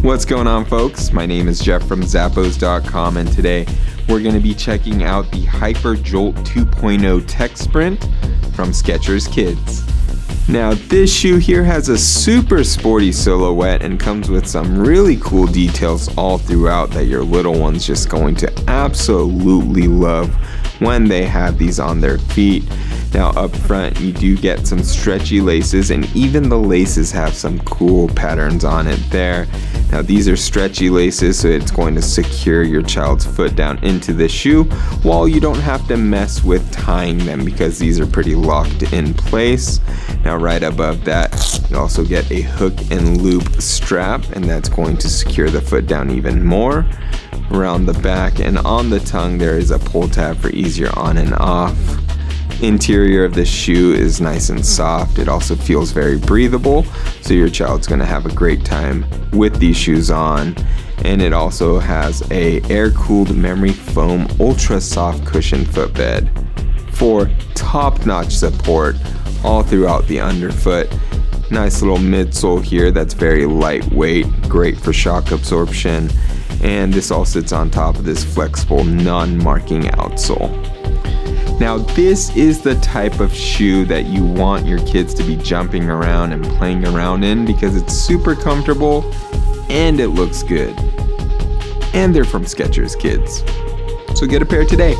What's going on, folks? My name is Jeff from Zappos.com, and today we're going to be checking out the Hyperjolt 2.0 Tech Sprint from SKECHERS Kids. Now, this shoe here has a super sporty silhouette and comes with some really cool details all throughout that your little one's just going to absolutely love when they have these on their feet. Now, up front, you do get some stretchy laces, and even the laces have some cool patterns on it there. Now, these are stretchy laces, so it's going to secure your child's foot down into the shoe while you don't have to mess with tying them because these are pretty locked in place. Now, right above that, you also get a hook and loop strap, and that's going to secure the foot down even more. Around the back and on the tongue, there is a pull tab for easier on and off. Interior of the shoe is nice and soft. It also feels very breathable, so your child's going to have a great time with these shoes on. And it also has a air-cooled memory foam ultra soft cushion footbed for top-notch support all throughout the underfoot. Nice little midsole here that's very lightweight, great for shock absorption, and this all sits on top of this flexible non-marking outsole. Now, this is the type of shoe that you want your kids to be jumping around and playing around in because it's super comfortable and it looks good. And they're from SKECHERS Kids. So get a pair today.